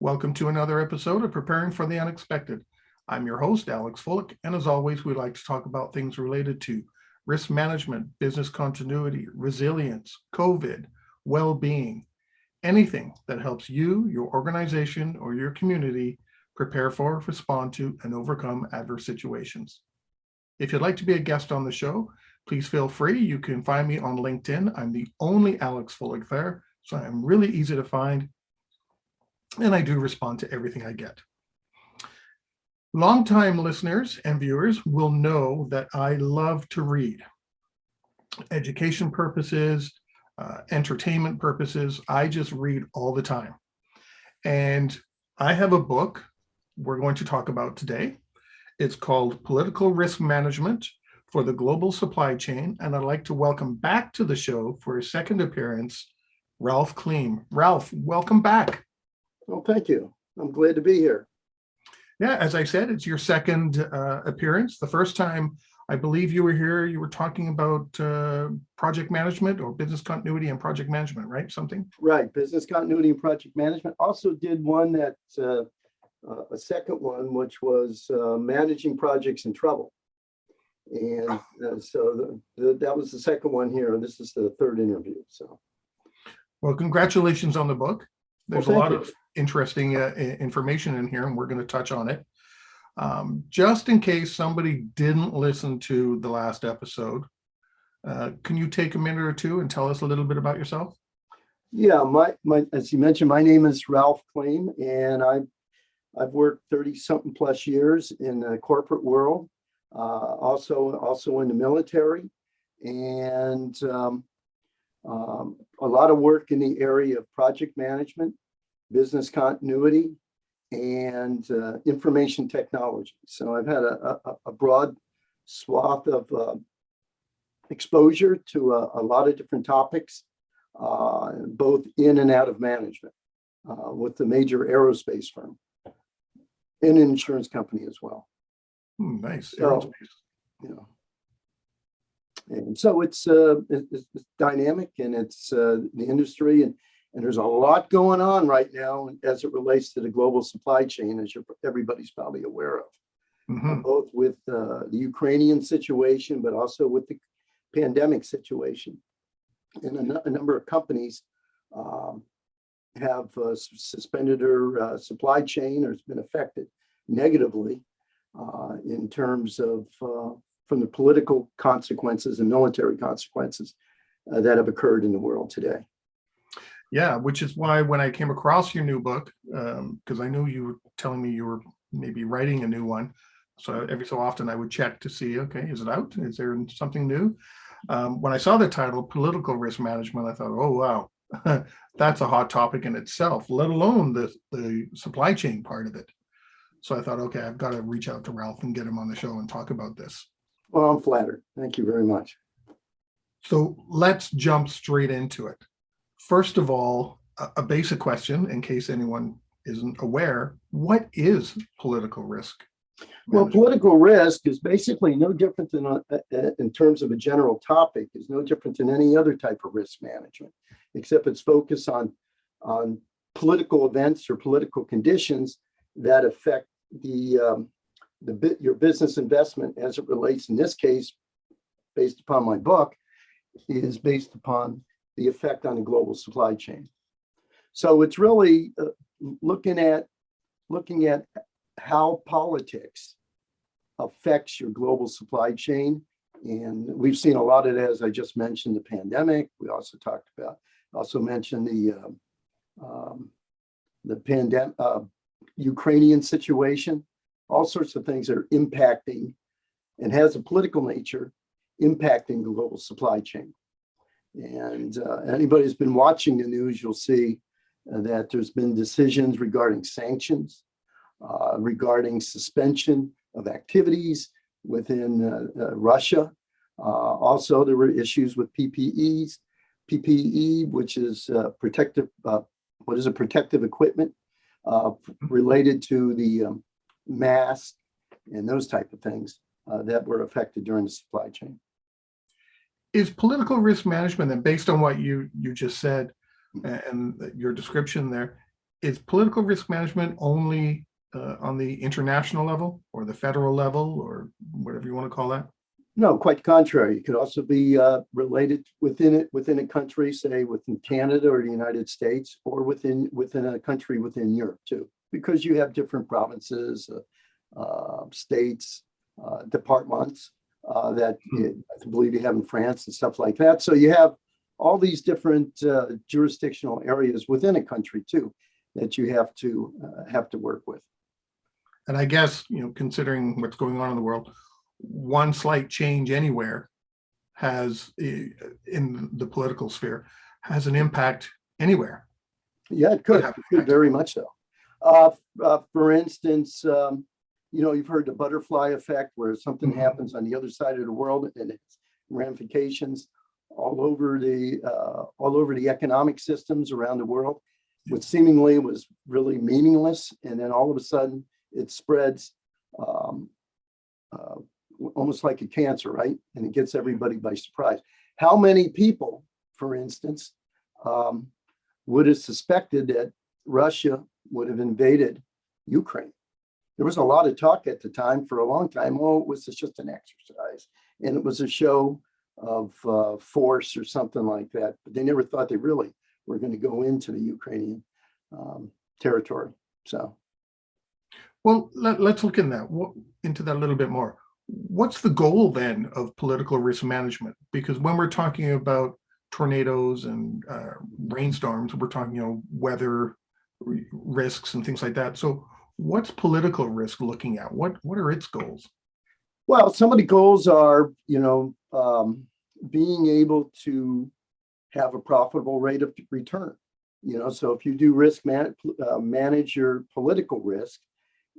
Welcome to another episode of Preparing for the Unexpected. I'm your host, Alex Fullick, and as always, we like to talk about things related to risk management, business continuity, resilience, COVID, well-being, anything that helps you, your organization, or your community prepare for, respond to, and overcome adverse situations. If you'd like to be a guest on the show, please feel free. You can find me on LinkedIn. I'm the only Alex Fullick there, so I'm really easy to find, and I do respond to everything I get. Longtime listeners and viewers will know that I love to read. Education purposes, entertainment purposes, I just read all the time. And I have a book we're going to talk about today. It's called Political Risk Management for the Global Supply Chain. And I'd like to welcome back to the show for his second appearance, Ralph Kliem. Ralph, welcome back. Well, thank you. I'm glad to be here. Yeah, as I said, it's your second appearance. The first time I believe you were here, you were talking about project management or business continuity and project management, right? Something? Right, business continuity and project management. Also did one that's a second one, which was managing projects in trouble. And so that was the second one here. And this is the third interview. So, well, congratulations on the book. There's well, a lot of interesting information in here, and we're going to touch on it. Just in case somebody didn't listen to the last episode, can you take a minute or two and tell us a little bit about yourself? Yeah, my as you mentioned, my name is Ralph Kliem, and I've worked 30-something plus years in the corporate world, also in the military, and a lot of work in the area of project management, business continuity, and information technology. So I've had a broad swath of exposure to a lot of different topics, both in and out of management, with the major aerospace firm and an insurance company as well. Nice. So, and so it's dynamic, and it's the industry, and there's a lot going on right now as it relates to the global supply chain, as everybody's probably aware of, both with the Ukrainian situation, but also with the pandemic situation. And a number of companies have suspended their supply chain, or has been affected negatively in terms of from the political consequences and military consequences that have occurred in the world today. Yeah, which is why when I came across your new book, because I knew you were telling me you were maybe writing a new one. So every so often I would check to see, okay, is it out? Is there something new? When I saw the title, Political Risk Management, I thought, oh, wow, that's a hot topic in itself, let alone the supply chain part of it. So I thought, okay, I've got to reach out to Ralph and get him on the show and talk about this. Well, I'm flattered. Thank you very much. So let's jump straight into it. First of all, a basic question, in case anyone isn't aware, what is political risk management? Well, political risk is basically no different than, in terms of a general topic, is no different than any other type of risk management, except it's focused on political events or political conditions that affect your business investment, as it relates, in this case, based upon my book, is based upon the effect on the global supply chain. So it's really looking at how politics affects your global supply chain. And we've seen a lot of it, as I just mentioned, the pandemic. We also mentioned the pandemic, Ukrainian situation, all sorts of things that are impacting and has a political nature, impacting the global supply chain. And anybody who's been watching the news, you'll see that there's been decisions regarding sanctions, regarding suspension of activities within Russia. Also, there were issues with PPE, which is protective equipment related to the mask and those type of things that were affected during the supply chain. Is political risk management, and based on what you just said and your description there, is political risk management only on the international level or the federal level or whatever you want to call that? No, quite the contrary. It could also be related within a country, say within Canada or the United States, or within a country within Europe too, because you have different provinces, states, departments that I believe you have in France and stuff like that. So you have all these different jurisdictional areas within a country too that you have to work with. And I guess, considering what's going on in the world, one slight change anywhere has, in the political sphere, has an impact anywhere. Yeah, it could very much so. For instance, you've heard the butterfly effect, where something happens on the other side of the world and its ramifications all over the economic systems around the world, which seemingly was really meaningless, and then all of a sudden it spreads almost like a cancer, right? And it gets everybody by surprise. How many people, for instance, would have suspected that Russia would have invaded Ukraine? There was a lot of talk at the time, for a long time, it was just an exercise, and it was a show of force or something like that. But they never thought they really were going to go into the Ukrainian territory. So, well, let's look into that a little bit more. What's the goal then of political risk management? Because when we're talking about tornadoes and rainstorms, we're talking, weather risks and things like that. So what's political risk looking at? What are its goals? Well, some of the goals are, being able to have a profitable rate of return. So if you do manage your political risk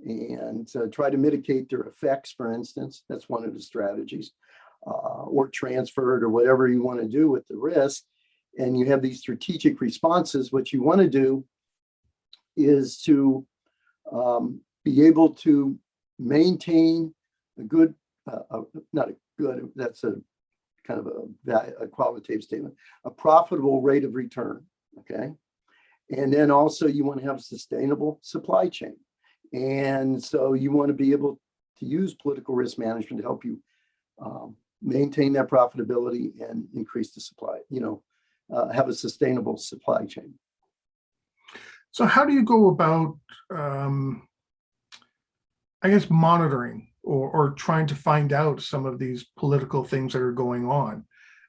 and try to mitigate their effects, for instance, that's one of the strategies, or transfer it or whatever you want to do with the risk. And you have these strategic responses. What you want to do is to be able to maintain a good, not a good, that's a kind of a qualitative statement, a profitable rate of return, okay? And then also you want to have a sustainable supply chain. And so you want to be able to use political risk management to help you maintain that profitability and increase the supply, have a sustainable supply chain. So how do you go about, monitoring or trying to find out some of these political things that are going on?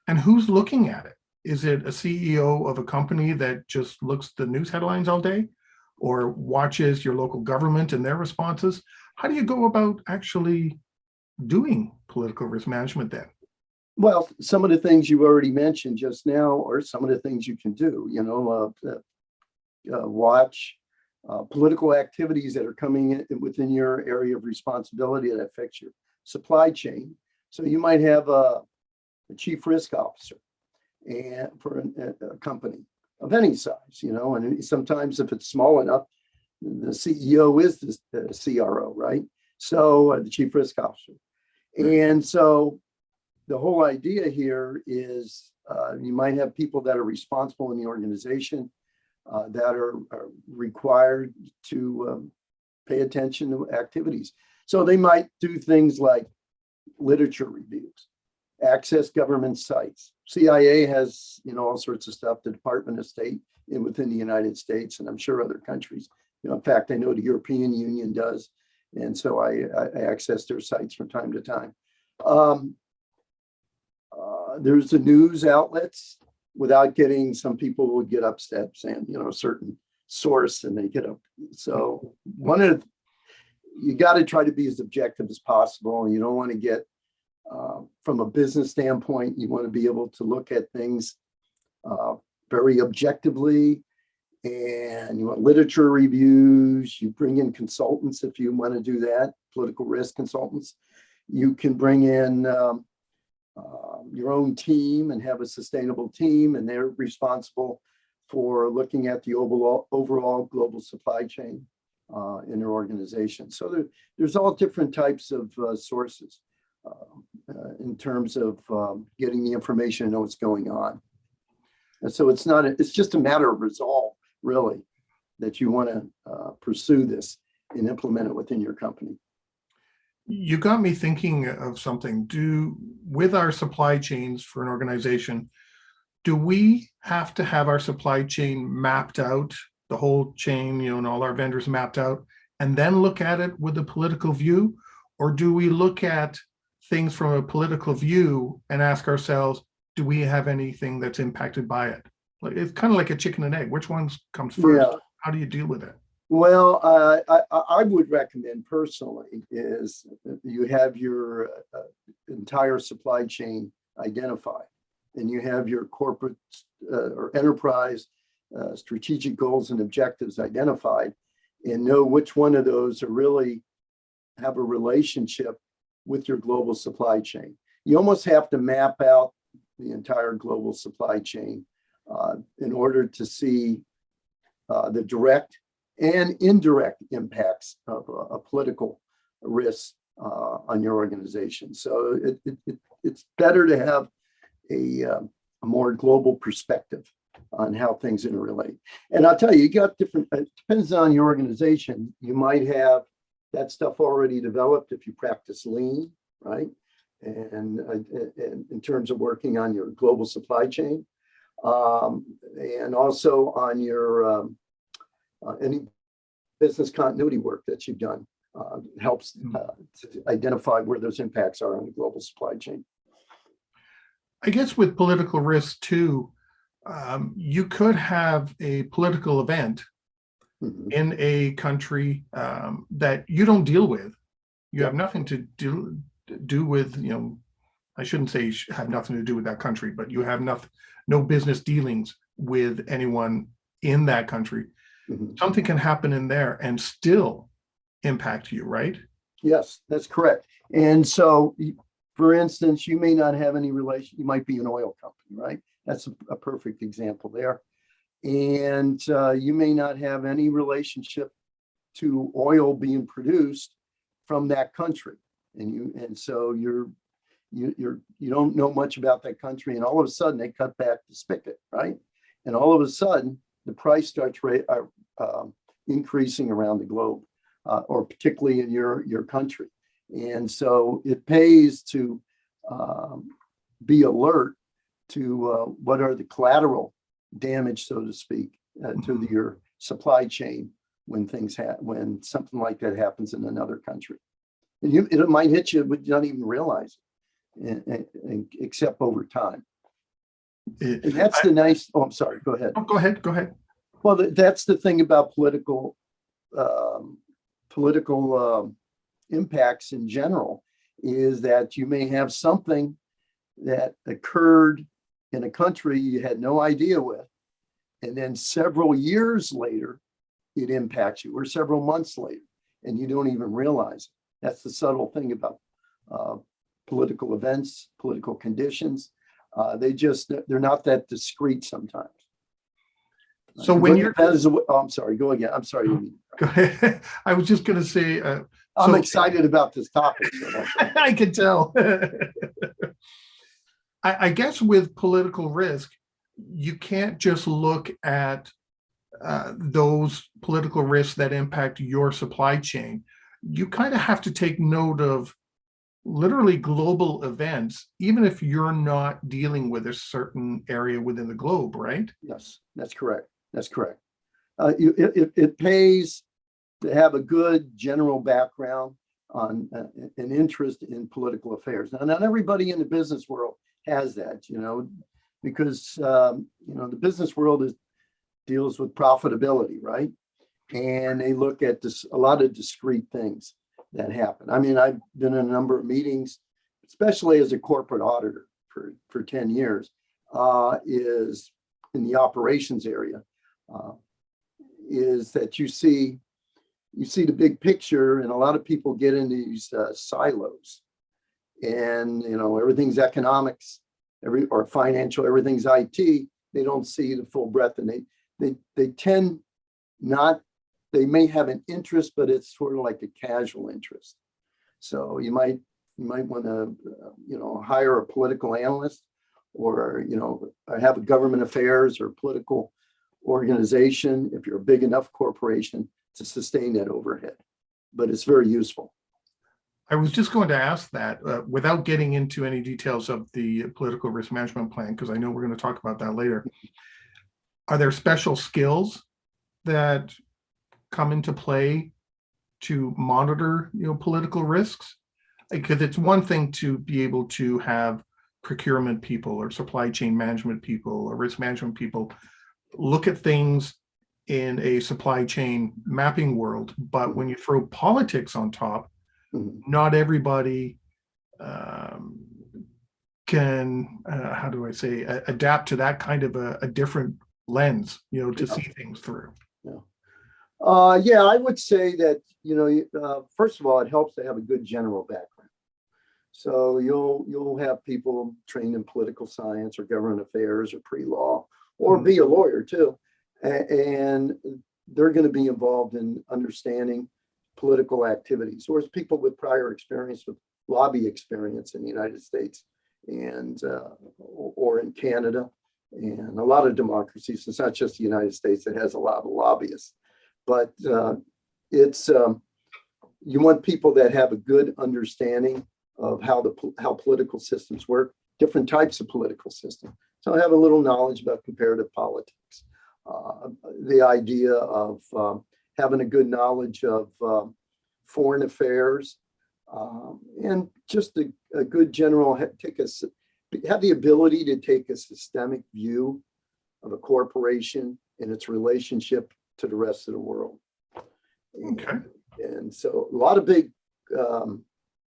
And who's looking at it? Is it a CEO of a company that just looks at the news headlines all day or watches your local government and their responses? How do you go about actually doing political risk management then? Well, some of the things you already mentioned just now are some of the things you can do, watch political activities that are coming in within your area of responsibility that affects your supply chain. So you might have a chief risk officer and for a company of any size, and sometimes if it's small enough, the CEO is the CRO, right? So the chief risk officer. And so the whole idea here is you might have people that are responsible in the organization that are required to pay attention to activities. So they might do things like literature reviews, access government sites. CIA has, all sorts of stuff, the Department of State within the United States, and I'm sure other countries. In fact, I know the European Union does. And so I access their sites from time to time. There's the news outlets. Without getting, some people would get upset saying, a certain source, and they get up. So you got to try to be as objective as possible. And you don't want to get, from a business standpoint, you want to be able to look at things very objectively. And you want literature reviews. You bring in consultants if you want to do that, political risk consultants. You can bring in your own team and have a sustainable team, and they're responsible for looking at the overall global supply chain in their organization. So there's all different types of sources in terms of getting the information and know what's going on. And so it's just a matter of resolve, really. that you want to pursue this and implement it within your company. You got me thinking of something. With our supply chains for an organization, do we have to have our supply chain mapped out, the whole chain, and all our vendors mapped out, and then look at it with a political view? Or do we look at things from a political view and ask ourselves, do we have anything that's impacted by it? It's kind of like a chicken and egg. Which one comes first? Yeah. How do you deal with it? Well, I would recommend personally is you have your entire supply chain identified, and you have your corporate or enterprise strategic goals and objectives identified, and know which one of those are really have a relationship with your global supply chain. You almost have to map out the entire global supply chain in order to see the direct and indirect impacts of a political risk on your organization. So it's better to have a more global perspective on how things interrelate. And I'll tell you, you got different, it depends on your organization. You might have that stuff already developed if you practice lean, right? And in terms of working on your global supply chain, and also on your any business continuity work that you've done helps to identify where those impacts are on the global supply chain. I guess with political risk too, you could have a political event in a country that you don't deal with. You have nothing to do with, I shouldn't say have nothing to do with that country, but you have no business dealings with anyone in that country. Something can happen in there and still impact you, right? Yes, that's correct. And so, for instance, you may not have any relation, you might be an oil company, right? That's a perfect example there. And you may not have any relationship to oil being produced from that country. And so you don't know much about that country, and all of a sudden they cut back the spigot, right? And all of a sudden the price starts increasing around the globe, or particularly in your country. And so it pays to be alert to what are the collateral damage, so to speak, to your supply chain when when something like that happens in another country. And it might hit you, but you don't even realize it, except over time. And that's the nice. Oh, I'm sorry. Go ahead. Oh, go ahead. Well, that's the thing about political impacts in general, is that you may have something that occurred in a country you had no idea with, and then several years later, it impacts you, or several months later, and you don't even realize it. That's the subtle thing about political events, political conditions. They're not that discreet sometimes. So when you're, I'm sorry, go again. I'm sorry. Go ahead. I was just going to say, I'm excited about this topic. So I can tell. I guess with political risk, you can't just look at those political risks that impact your supply chain. You kind of have to take note of literally global events, even if you're not dealing with a certain area within the globe, right? Yes, that's correct. That's correct. It pays to have a good general background on an interest in political affairs. Now, not everybody in the business world has that, because the business world deals with profitability, right? And they look at a lot of discrete things that happen. I mean, I've been in a number of meetings, especially as a corporate auditor for 10 years, is in the operations area, is that you see the big picture, and a lot of people get into these silos, and everything's economics, or financial, everything's IT. They don't see the full breadth, and they tend not. They may have an interest, but it's sort of like a casual interest. So you might want to hire a political analyst, or have a government affairs or political organization, if you're a big enough corporation to sustain that overhead. But it's very useful. I was just going to ask that without getting into any details of the political risk management plan, because I know we're going to talk about that later. Are there special skills that come into play to monitor, political risks? Because it's one thing to be able to have procurement people or supply chain management people or risk management people look at things in a supply chain mapping world. But when you throw politics on top, not everybody can, how do I say, adapt to that kind of a different lens, to see things through. Yeah, I would say that, first of all, it helps to have a good general background. So you'll have people trained in political science or government affairs or pre-law, or be a lawyer too. And they're going to be involved in understanding political activities, whereas people with prior experience with lobby experience in the United States and or in Canada and a lot of democracies. It's not just the United States that has a lot of lobbyists, but it's you want people that have a good understanding of how political systems work, different types of political systems. So have a little knowledge about comparative politics. The idea of having a good knowledge of foreign affairs, and just a good general have the ability to take a systemic view of a corporation and its relationship to the rest of the world. Okay. And so a lot of big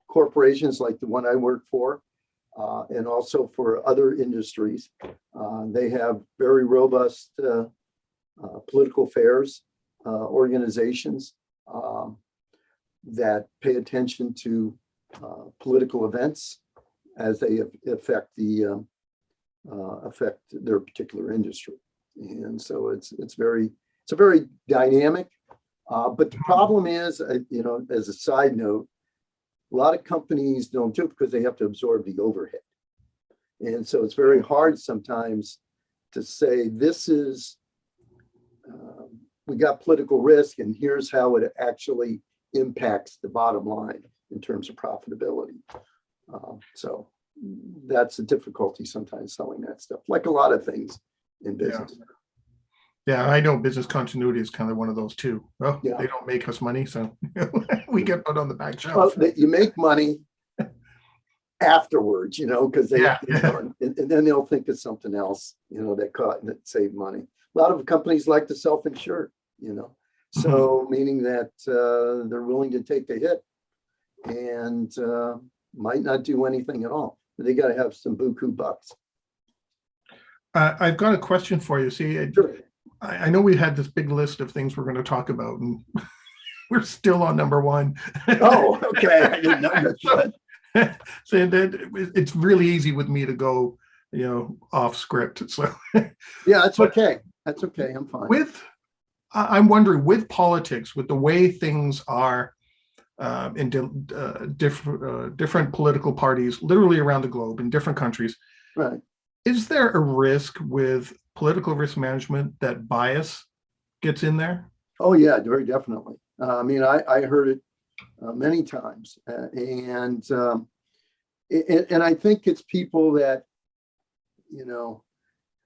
corporations like the one I work for, and also for other industries, they have very robust political affairs organizations that pay attention to political events as they affect their particular industry. And so it's a very dynamic. But the problem is, as a side note, a lot of companies don't do it because they have to absorb the overhead. And so it's very hard sometimes to say, this is, we got political risk and here's how it actually impacts the bottom line in terms of profitability. So that's a difficulty sometimes selling that stuff, like a lot of things in business. Yeah, I know business continuity is kind of one of those too. Well, they don't make us money, so we get put on the back shelf. Well, you make money afterwards, because they, and then they'll think of something else, that save money. A lot of companies like to self-insure, so meaning that they're willing to take the hit and might not do anything at all. But they got to have some buku bucks. I've got a question for you. See, Sure. I know we had this big list of things we're going to talk about, and we're still on number one. Oh, okay. I didn't know that. So that it's really easy with me to go, off script. So yeah, that's okay. That's okay. I'm fine. I'm wondering, with politics, with the way things are in different political parties, literally around the globe in different countries, Right. Is there a risk with political risk management that bias gets in there? Oh yeah, very definitely. I heard it many times, and I think it's people that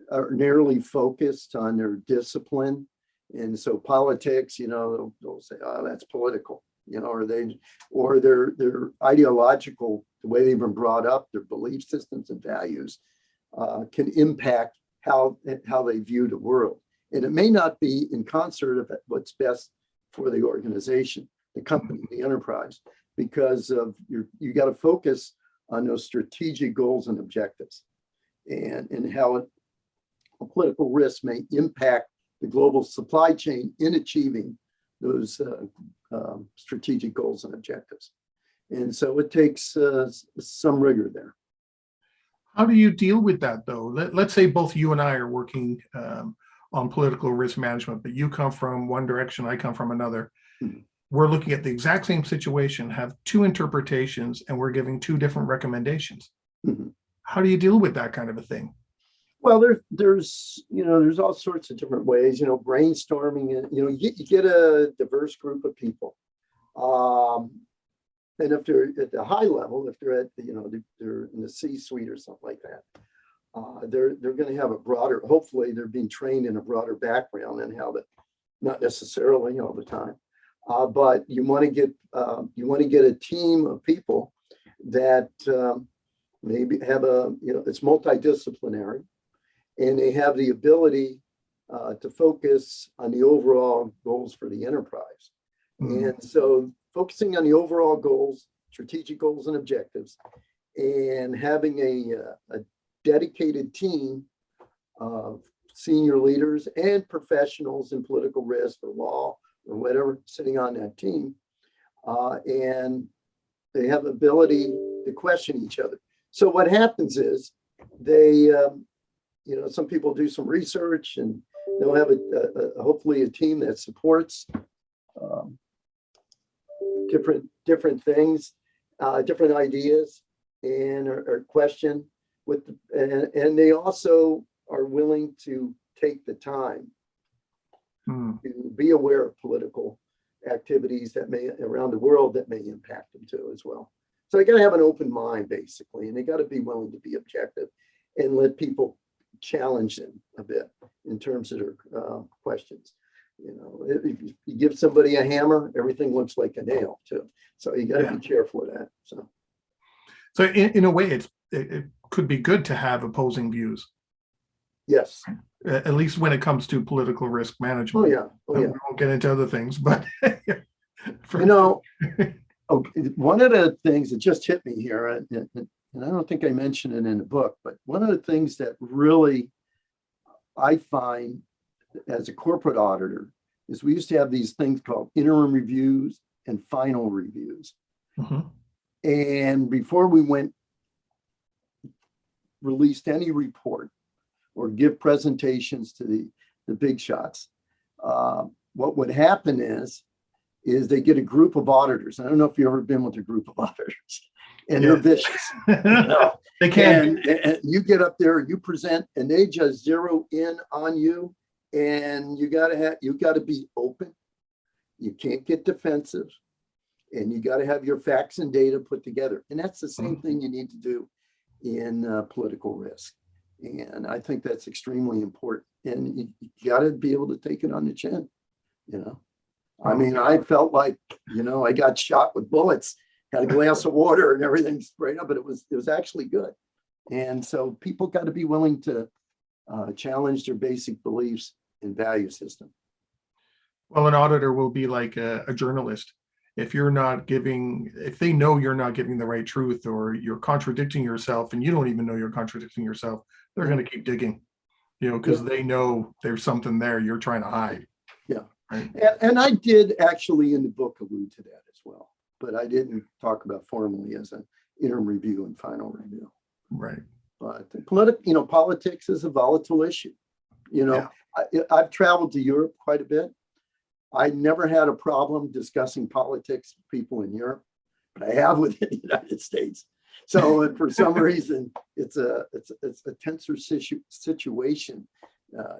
are narrowly focused on their discipline, and so politics, they'll say, "Oh, that's political," or they're ideological, the way they've been brought up, their belief systems and values can impact how they view the world. And it may not be in concert of what's best for the organization, the company, the enterprise, because of you got to focus on those strategic goals and objectives, and how a political risk may impact the global supply chain in achieving those strategic goals and objectives. And so it takes some rigor there. How do you deal with that, though? Let's say both you and I are working on political risk management, but you come from one direction, I come from another. Mm-hmm. We're looking at the exact same situation, have two interpretations, and we're giving two different recommendations. Mm-hmm. How do you deal with that kind of a thing? Well, there's all sorts of different ways, brainstorming, and, you get a diverse group of people. And if they're at the high level, if they're they're in the C-suite or something like that, they're going to have a broader, hopefully they're being trained in a broader background and how to, not necessarily all the time, but you want to get a team of people that maybe have it's multidisciplinary, and they have the ability to focus on the overall goals for the enterprise. Mm-hmm. And so focusing on the overall goals, strategic goals and objectives, and having a dedicated team of senior leaders and professionals in political risk or law or whatever sitting on that team, and they have ability to question each other. So what happens is they, some people do some research, and they'll have hopefully a team that supports different things, different ideas, and are questioned and they also are willing to take the time to be aware of political activities that may around the world that may impact them too as well. So they got to have an open mind basically, and they got to be willing to be objective and let people challenge them a bit in terms of their questions. If you give somebody a hammer, everything looks like a nail too. So you got to be careful of that. So in a way, it could be good to have opposing views. Yes. At least when it comes to political risk management. Oh yeah. We won't get into other things, but one of the things that just hit me here, and I don't think I mentioned it in the book, but one of the things that really I find as a corporate auditor is we used to have these things called interim reviews and final reviews. Mm-hmm. And before we released any report or give presentations to the big shots, what would happen is they get a group of auditors. I don't know if you've ever been with a group of auditors, and they're vicious. They can. And you get up there, you present, and they just zero in on you. And you got to be open. You can't get defensive, and you got to have your facts and data put together. And that's the same thing you need to do in political risk. And I think that's extremely important. And you got to be able to take it on the chin. I mean, I felt like, I got shot with bullets, had a glass of water and everything sprayed up, but it was actually good. And so people got to be willing to challenge their basic beliefs and value system. Well, an auditor will be like a journalist. If they know you're not giving the right truth, or you're contradicting yourself and you don't even know you're contradicting yourself, they're going to keep digging, because they know there's something there you're trying to hide. Yeah. Right? And I did actually in the book allude to that as well, but I didn't talk about formally as an interim review and final review. Right. But politics is a volatile issue. I've traveled to Europe quite a bit. I never had a problem discussing politics with people in Europe, but I have within the United States. So for some reason, it's a tenser situation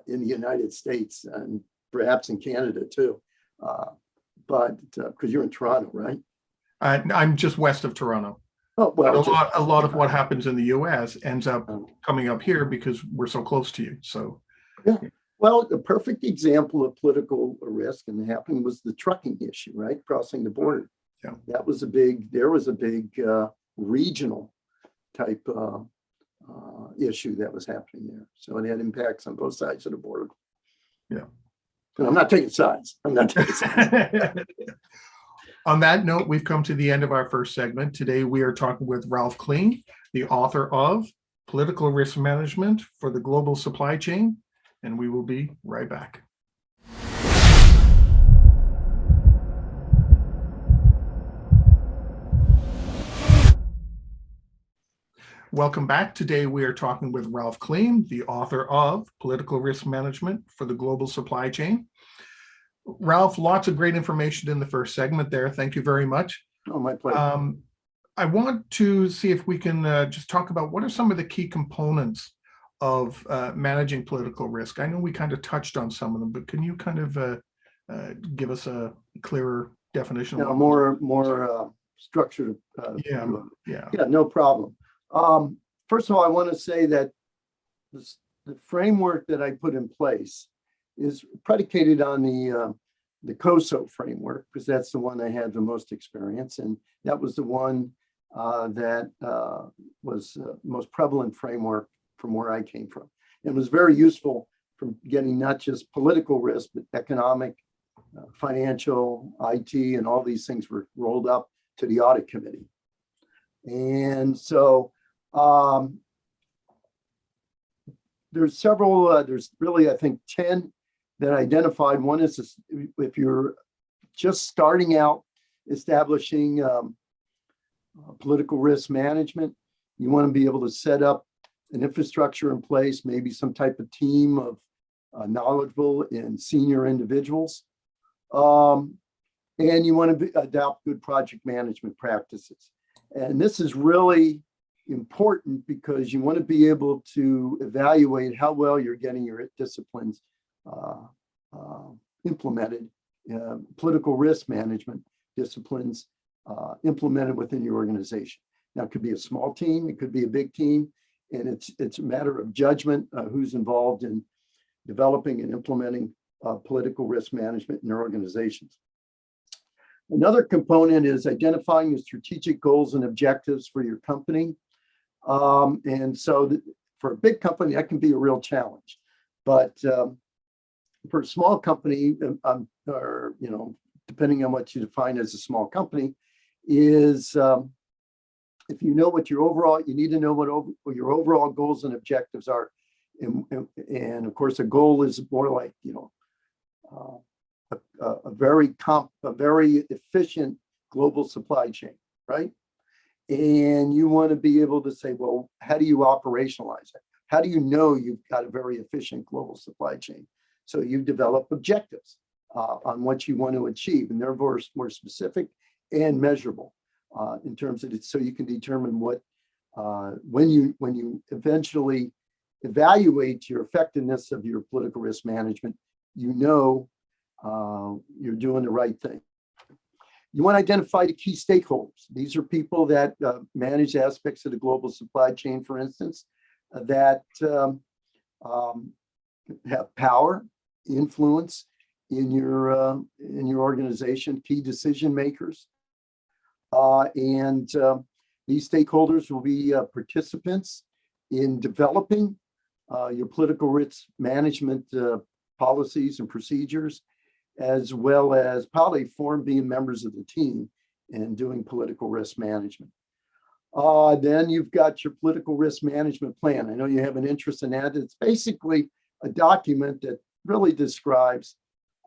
in the United States, and perhaps in Canada too. But because you're in Toronto, right? I'm just west of Toronto. Oh, well, but a lot of what happens in the U.S. ends up coming up here because we're so close to you. So, yeah. Well, the perfect example of political risk and happening was the trucking issue, right? Crossing the border. Yeah. There was a big regional type issue that was happening there. So it had impacts on both sides of the border. Yeah. And I'm not taking sides. On that note, we've come to the end of our first segment. Today, we are talking with Ralph Kliem, the author of Political Risk Management for the Global Supply Chain, and we will be right back. Welcome back. Today, we are talking with Ralph Kliem, the author of Political Risk Management for the Global Supply Chain. Ralph, lots of great information in the first segment there. Thank you very much. Oh, my pleasure. I want to see if we can just talk about what are some of the key components of managing political risk? I know we kind of touched on some of them, but can you kind of give us a clearer definition of Now, what more structured. Yeah, view of it. yeah. Yeah, no problem. First of all, I want to say that the framework that I put in place is predicated on the COSO framework, because that's the one I had the most experience, and that was the one that was most prevalent framework from where I came from. It was very useful from getting not just political risk, but economic, financial, IT, and all these things were rolled up to the audit committee. And so there's several, there's really, I think, 10 that I identified. One is this, if you're just starting out establishing political risk management, you want to be able to set up an infrastructure in place, maybe some type of team of knowledgeable and senior individuals. And you want to adopt good project management practices. And this is really important because you want to be able to evaluate how well you're getting your disciplines implemented, political risk management disciplines implemented within your organization. Now, it could be a small team, it could be a big team, and it's a matter of judgment who's involved in developing and implementing political risk management in their organizations. Another component is identifying the strategic goals and objectives for your company. And so for a big company, that can be a real challenge. But for a small company, or, you know, depending on what you define as a small company, is if you know what your overall, you need to know what your overall goals and objectives are. And of course, a goal is more like, you know, a very efficient global supply chain, right? And you want to be able to say, well, how do you operationalize it? How do you know you've got a very efficient global supply chain? So you develop objectives on what you want to achieve, and they're more specific and measurable in terms of it, so you can determine what when you eventually evaluate your effectiveness of your political risk management, you know you're doing the right thing. You want to identify the key stakeholders. These are people that manage aspects of the global supply chain, for instance, that have power, influence in your organization, key decision makers. And these stakeholders will be participants in developing your political risk management policies and procedures, as well as probably being members of the team and doing political risk management. Then you've got your political risk management plan. I know you have an interest in that. It's basically a document that really describes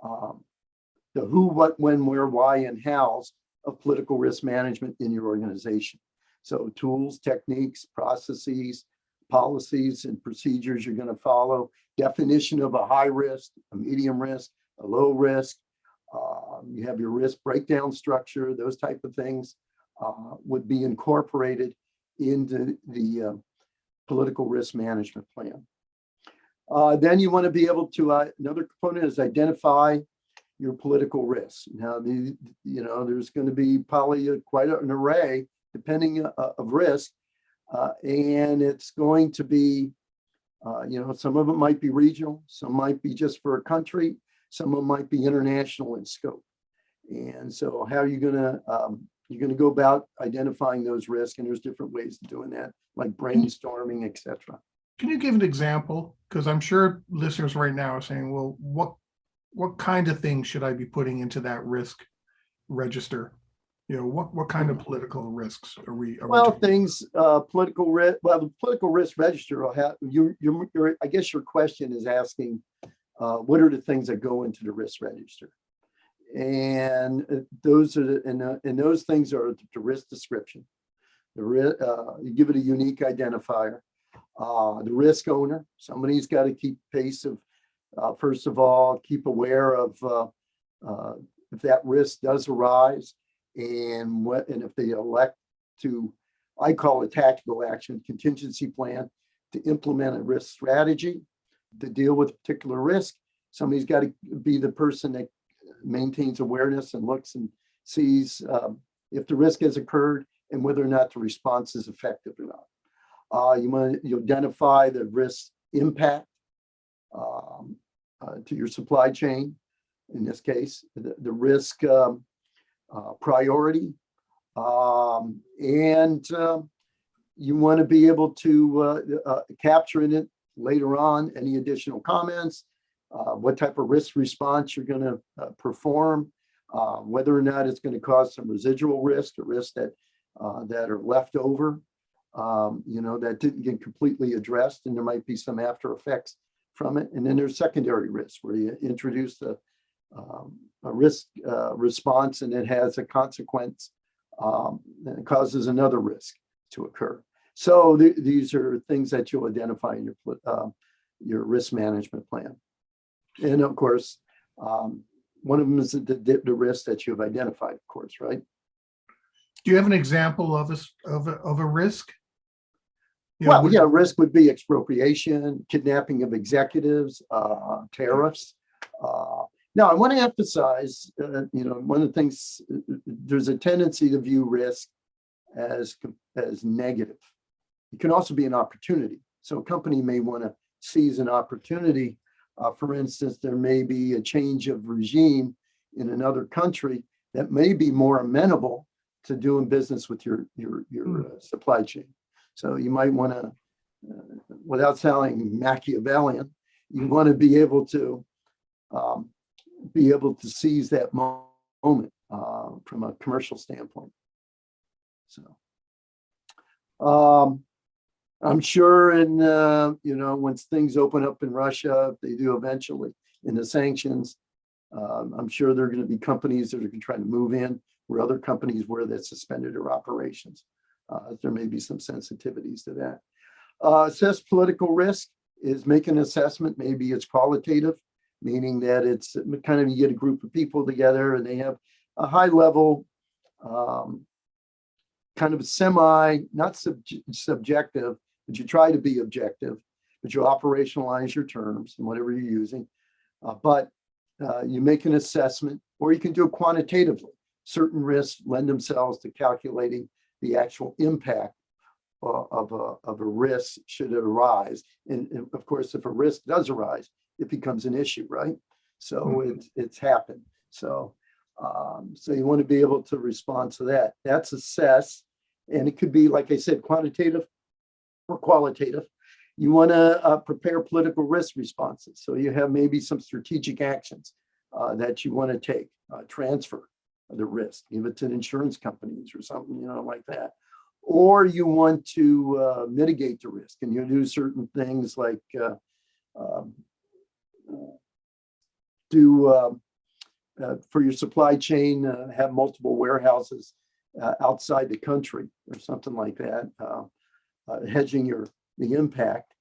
the who, what, when, where, why, and hows of political risk management in your organization. So tools, techniques, processes, policies, and procedures you're going to follow, definition of a high risk, a medium risk, a low risk. You have your risk breakdown structure, those type of things would be incorporated into the political risk management plan. Then you want to be able to, another component is identify your political risks. Now, there's going to be probably quite an array, depending of risk, and it's going to be, some of it might be regional, some might be just for a country, some of them might be international in scope. And so how are you going to, you're going to go about identifying those risks, and there's different ways of doing that, like brainstorming, et cetera. Can you give an example? Because I'm sure listeners right now are saying, well, what kind of things should I be putting into that risk register? What kind of political risks are we? Political risk. Well, the political risk register will have I guess your question is asking, what are the things that go into the risk register? And those are and those things are the risk description. You give it a unique identifier. The risk owner, somebody's got to keep pace of, first of all, keep aware of if that risk does arise, and if they elect to, I call it tactical action, contingency plan, to implement a risk strategy to deal with a particular risk. Somebody's got to be the person that maintains awareness and looks and sees if the risk has occurred and whether or not the response is effective or not. You identify the risk impact to your supply chain. In this case, the risk priority, and you want to be able to capture in it later on any additional comments, what type of risk response you're going to perform, whether or not it's going to cause some residual risk or risk that are left over, that didn't get completely addressed, and there might be some after effects from it. And then there's secondary risk where you introduce a risk response and it has a consequence and it causes another risk to occur. So these are things that you'll identify in your risk management plan. And of course, one of them is the risk that you've identified, of course, right? Do you have an example of a risk? Risk would be expropriation, kidnapping of executives, tariffs. Now, I want to emphasize, one of the things, there's a tendency to view risk as negative. It can also be an opportunity. So a company may want to seize an opportunity. For instance, there may be a change of regime in another country that may be more amenable to doing business with your supply chain. So you might want to, without sounding Machiavellian, you want to be able to seize that moment from a commercial standpoint. So I'm sure once things open up in Russia, if they do eventually in the sanctions, I'm sure there are going to be companies that are going to try to move in where other companies where they suspended their operations. There may be some sensitivities to that. Assess political risk is make an assessment. Maybe it's qualitative, meaning that it's kind of you get a group of people together and they have a high level, kind of not subjective, but you try to be objective, but you operationalize your terms and whatever you're using. But you make an assessment, or you can do it quantitatively. Certain risks lend themselves to calculating the actual impact of a risk should it arise. And of course, if a risk does arise, it becomes an issue, right? So it's happened. So you want to be able to respond to that. That's assess. And it could be, like I said, quantitative or qualitative. You want to prepare political risk responses. So you have maybe some strategic actions that you want to take, transfer the risk, give it to insurance companies or something, like that. Or you want to mitigate the risk, and you do certain things like for your supply chain, have multiple warehouses outside the country or something like that, hedging the impact.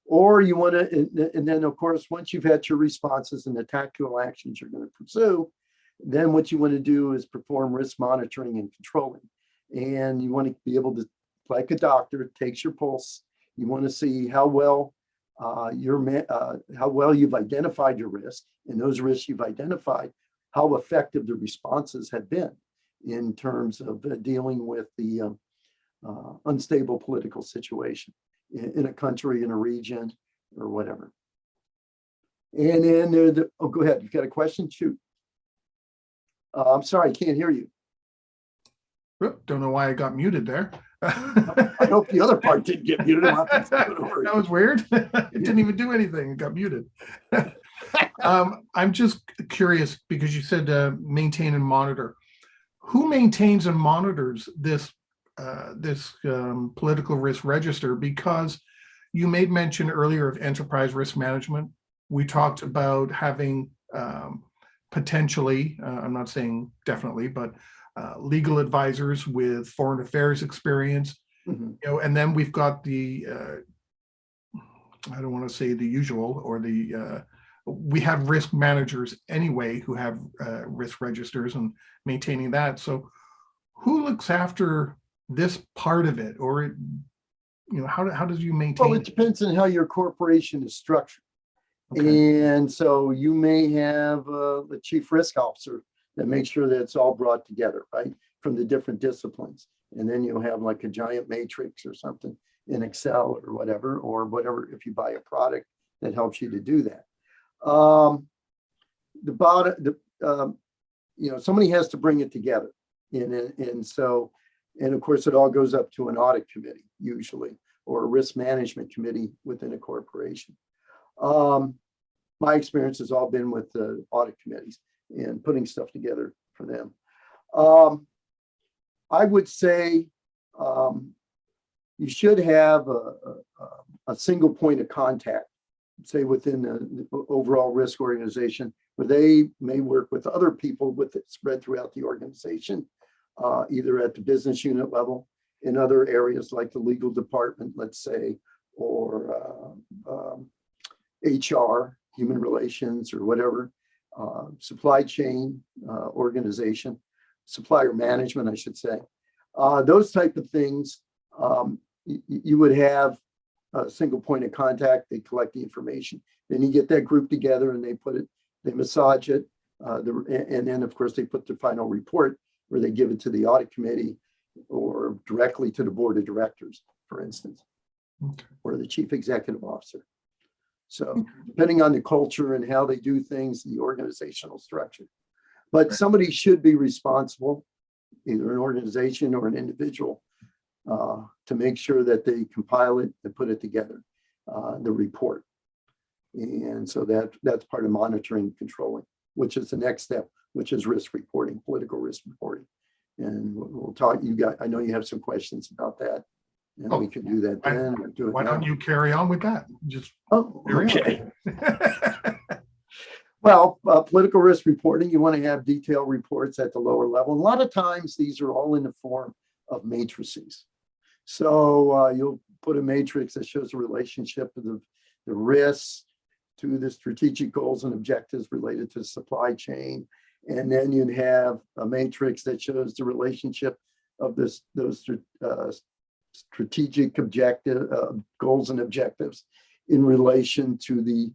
Or you want to, and then of course, once you've had your responses and the tactical actions you're going to pursue, then what you want to do is perform risk monitoring and controlling. And you want to be able to, like a doctor, takes your pulse. You want to see how well you've identified your risk, and those risks you've identified, how effective the responses have been in terms of dealing with the unstable political situation in a country, in a region, or whatever. And then, go ahead. You got a question? Shoot. I'm sorry, I can't hear you. Don't know why I got muted there. I hope the other part didn't get muted. That was weird. It didn't even do anything. It got muted. I'm just curious because you said maintain and monitor. Who maintains and monitors this political risk register? Because you made mention earlier of enterprise risk management. We talked about having potentially, I'm not saying definitely, but legal advisors with foreign affairs experience, and then we've got the, I don't want to say the usual or we have risk managers anyway who have risk registers and maintaining that. So who looks after this part of it, or how did you Well, maintain? it depends on how your corporation is structured. Okay. And so you may have the chief risk officer that makes sure that it's all brought together, right, from the different disciplines. And then you'll have like a giant matrix or something in Excel or whatever, if you buy a product that helps you to do that. Somebody has to bring it together. And of course, it all goes up to an audit committee usually, or a risk management committee within a corporation. My experience has all been with the audit committees and putting stuff together for them. I would say you should have a single point of contact, say within the overall risk organization, where they may work with other people with it spread throughout the organization, either at the business unit level, in other areas like the legal department, let's say, or HR, human relations, or whatever, supply chain organization, supplier management, I should say. Those type of things, you would have a single point of contact. They collect the information. Then you get that group together and they massage it. And then, of course, they put the final report where they give it to the audit committee or directly to the board of directors, for instance, or the chief executive officer. So depending on the culture and how they do things, the organizational structure. But somebody should be responsible, either an organization or an individual, to make sure that they compile it and put it together, the report. And so that's part of monitoring and controlling, which is the next step, which is risk reporting, political risk reporting. And we'll talk, I know you have some questions about that. And we can do that then. Why don't you carry on with that? Okay. Well, political risk reporting, you want to have detailed reports at the lower level. And a lot of times these are all in the form of matrices. So you'll put a matrix that shows the relationship of the risks to the strategic goals and objectives related to the supply chain. And then you'd have a matrix that shows the relationship of those strategic objective goals and objectives in relation to the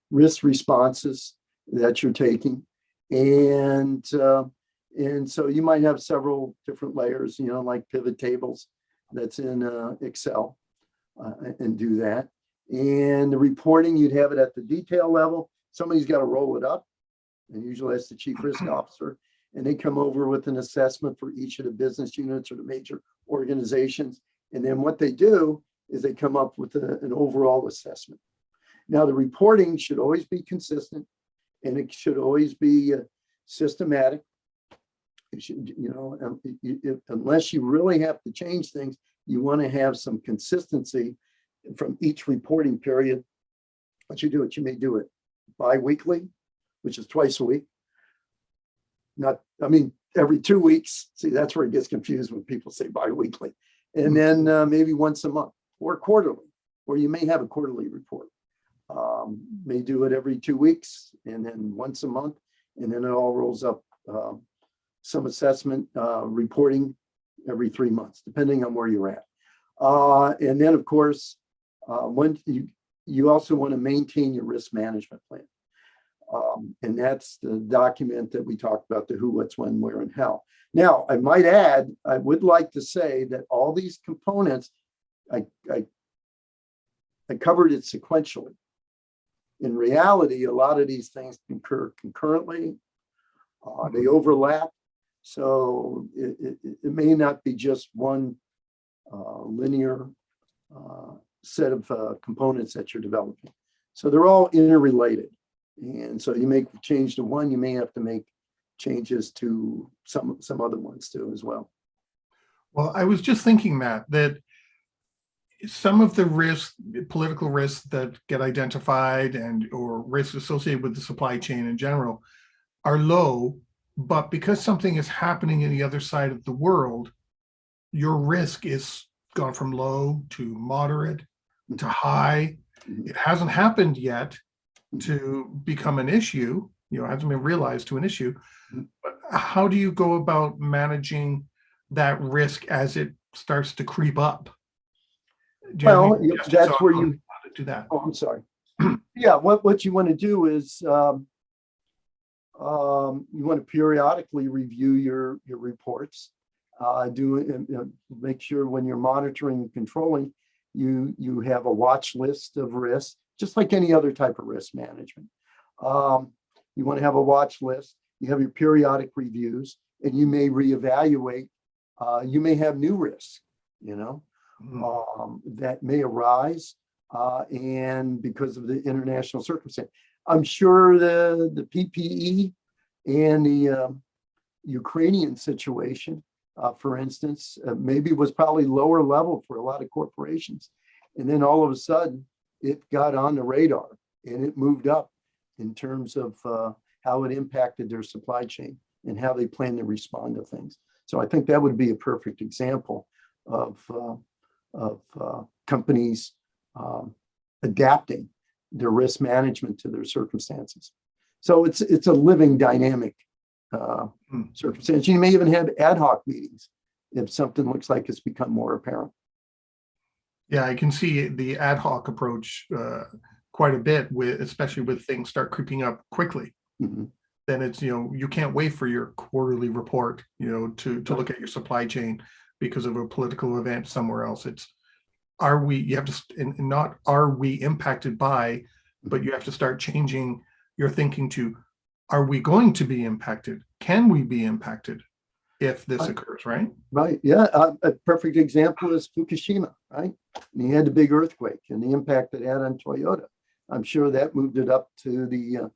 risk responses that you're taking. And so you might have several different layers, like pivot tables that's in Excel, and do that. And the reporting, you'd have it at the detail level. Somebody's got to roll it up, and usually that's the chief risk officer. And they come over with an assessment for each of the business units or the major organizations. And then what they do is they come up with an overall assessment. Now, the reporting should always be consistent, and it should always be systematic. It should, unless you really have to change things, you want to have some consistency from each reporting period. What you may do it bi-weekly, which is twice a week. Every 2 weeks. See, that's where it gets confused when people say bi-weekly. And then maybe once a month or quarterly, or you may have a quarterly report. May do it every 2 weeks and then once a month, and then it all rolls up. Some assessment reporting every 3 months, depending on where you're at. And then, of course, when you also want to maintain your risk management plan. And that's the document that we talked about, the who, what's, when, where, and how. Now, I might add, I would like to say that all these components, I covered it sequentially. In reality, a lot of these things occur concurrently. They overlap. So it may not be just one linear set of components that you're developing. So they're all interrelated. And so you make a change to one, you may have to make changes to some other ones too as well. Well, I was just thinking that some of the political risks that get identified or risks associated with the supply chain in general are low, but because something is happening in the other side of the world, your risk is gone from low to moderate to high. It hasn't happened yet to become an issue, it hasn't been realized to an issue. But how do you go about managing that risk as it starts to creep up? Do you have Well, any suggestions that's on where how you, to do that? oh, I'm sorry. Yeah, what you want to do is you want to periodically review your reports. Make sure when you're monitoring and controlling, you have a watch list of risks, just like any other type of risk management. You want to have a watch list. You have your periodic reviews, and you may reevaluate. You may have new risks, that may arise, and because of the international circumstance. I'm sure the PPE and the Ukrainian situation, for instance, maybe was probably lower level for a lot of corporations. And then all of a sudden, it got on the radar and it moved up in terms of how it impacted their supply chain and how they plan to respond to things. So I think that would be a perfect example of companies adapting their risk management to their circumstances. So it's a living dynamic circumstance. You may even have ad hoc meetings if something looks like it's become more apparent. Yeah, I can see the ad hoc approach quite a bit, especially with things start creeping up quickly. Mm-hmm. Then it's, you can't wait for your quarterly report, to look at your supply chain because of a political event somewhere else. It's, you have to, and not are we impacted by, but you have to start changing your thinking to, are we going to be impacted? Can we be impacted if this occurs, right? Right. Yeah. A perfect example is Fukushima, right? And you had the big earthquake and the impact it had on Toyota. I'm sure that moved it up to the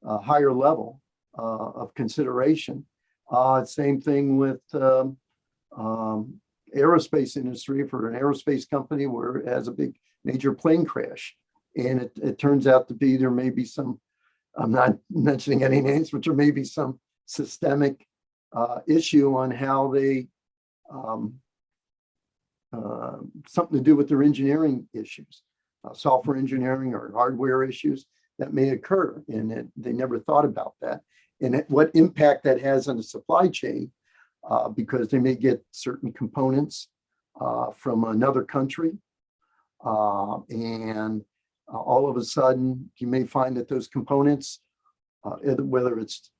higher level of consideration. Same thing with aerospace industry. For an aerospace company where it has a big major plane crash, and it turns out to be, there may be some, I'm not mentioning any names, but there may be some systemic issue on how they, something to do with their engineering issues, software engineering or hardware issues that may occur, and they never thought about that. And what impact that has on the supply chain, because they may get certain components from another country, and all of a sudden you may find that those components, whether it's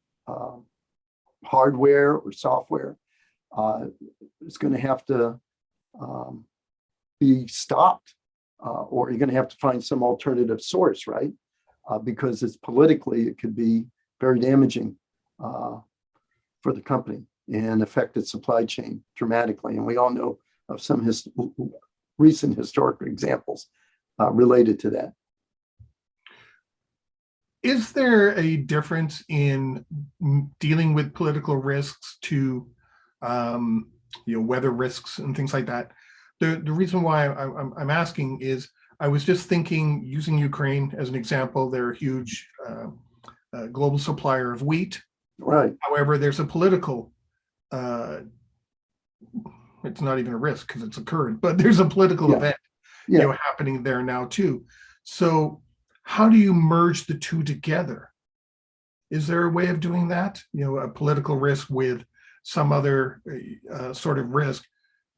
hardware or software, it's going to have to be stopped, or you're going to have to find some alternative source, right? Because it's politically, it could be very damaging for the company and affect its supply chain dramatically. And we all know of some recent historic examples related to that. Is there a difference in dealing with political risks to, weather risks and things like that? The reason why I'm asking is, I was just thinking, using Ukraine as an example, they're a huge global supplier of wheat. Right. However, there's a political, it's not even a risk because it's occurred, but there's a political event happening there now too. So how do you merge the two together? Is there a way of doing that? A political risk with some other sort of risk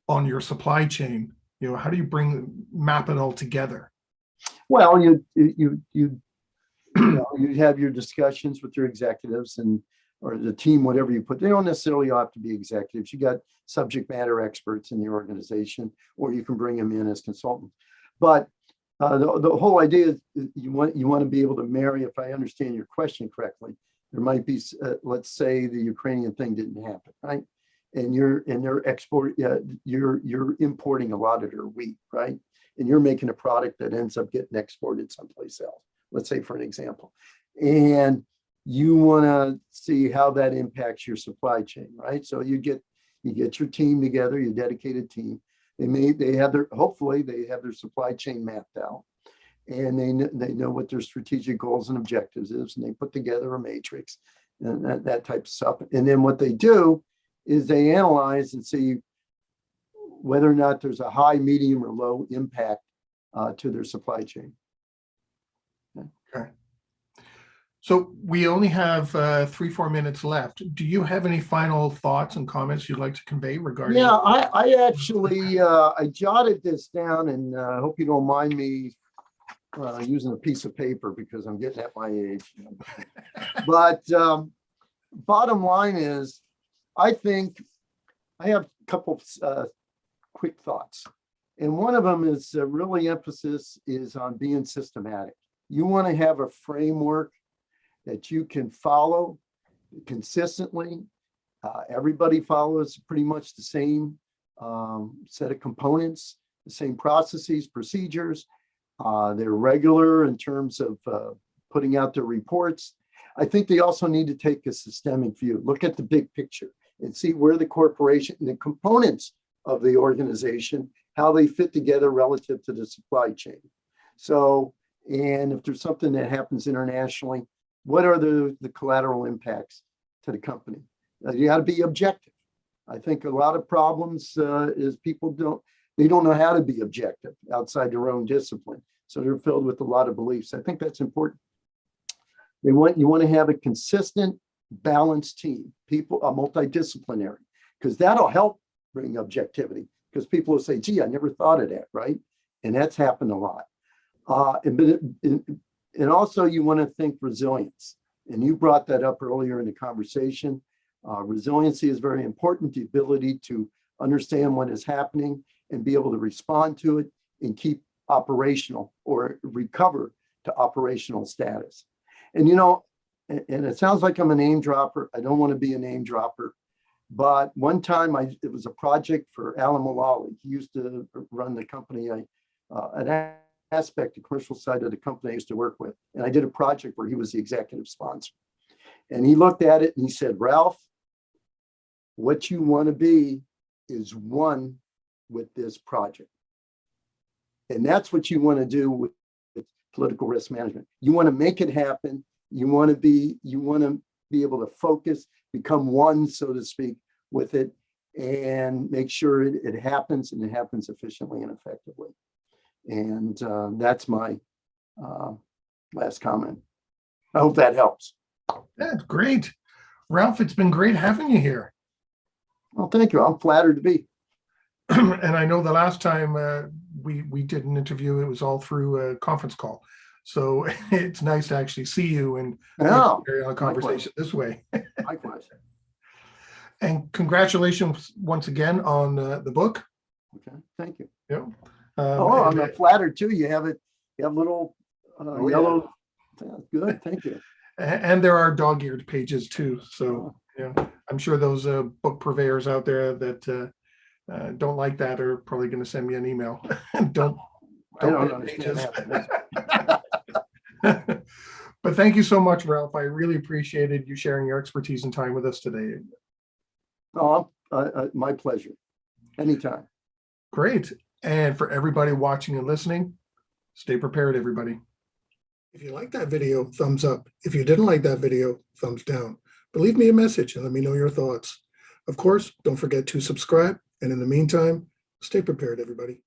on your supply chain. How do you map it all together? Well, you have your discussions with your executives or the team, whatever you put. They don't necessarily have to be executives. You got subject matter experts in the organization, or you can bring them in as consultants. But the whole idea is you want to be able to marry, if I understand your question correctly, there might be, let's say the Ukrainian thing didn't happen, right? And you're importing a lot of their wheat, right? And you're making a product that ends up getting exported someplace else, let's say, for an example. And you want to see how that impacts your supply chain, right? So you get your team together, your dedicated team. Hopefully they have their supply chain mapped out, and they know what their strategic goals and objectives is, and they put together a matrix and that type of stuff. And then what they do is they analyze and see whether or not there's a high, medium, or low impact to their supply chain. Okay. So we only have 3-4 minutes left. Do you have any final thoughts and comments you'd like to convey regarding? Yeah, I actually, I jotted this down, and I hope you don't mind me using a piece of paper because I'm getting at my age. But bottom line is, I think I have a couple quick thoughts. And one of them is really emphasis is on being systematic. You want to have a framework that you can follow consistently. Everybody follows pretty much the same set of components, the same processes, procedures. They're regular in terms of putting out their reports. I think they also need to take a systemic view, look at the big picture and see where the corporation and the components of the organization, how they fit together relative to the supply chain. So, and if there's something that happens internationally, what are the collateral impacts to the company? You got to be objective. I think a lot of problems is people they don't know how to be objective outside their own discipline. So they're filled with a lot of beliefs. I think that's important. You want to have a consistent, balanced team, people are multidisciplinary, because that'll help bring objectivity, because people will say, gee, I never thought of that, right? And that's happened a lot. And also you want to think resilience. And you brought that up earlier in the conversation. Resiliency is very important, the ability to understand what is happening and be able to respond to it and keep operational or recover to operational status. And, you know, and it sounds like I'm a name dropper. I don't want to be a name dropper. But one time it was a project for Alan Mulally. He used to run the company, an aspect, the commercial side of the company I used to work with. And I did a project where he was the executive sponsor. And he looked at it and he said, Ralph, what you want to be is one with this project. And that's what you want to do with political risk management. You want to make it happen. You want to be able to focus, become one, so to speak, with it, and make sure it happens, and it happens efficiently and effectively. And that's my last comment. I hope that helps. That's great. Ralph, it's been great having you here. Well, thank you. I'm flattered to be. And I know the last time we did an interview, it was all through a conference call. So it's nice to actually see you and carry on a conversation this way. Likewise. And congratulations once again on the book. Okay, thank you. Yeah. I'm flattered too. You have little yellow. Yeah. Good, thank you. And there are dog-eared pages too. So I'm sure those book purveyors out there that don't like that are probably going to send me an email. don't understand that. But thank you so much, Ralph. I really appreciated you sharing your expertise and time with us today. Oh, my pleasure. Anytime. Great. And for everybody watching and listening, stay prepared, everybody. If you liked that video, thumbs up. If you didn't like that video, thumbs down. But leave me a message and let me know your thoughts. Of course, don't forget to subscribe. And in the meantime, stay prepared, everybody.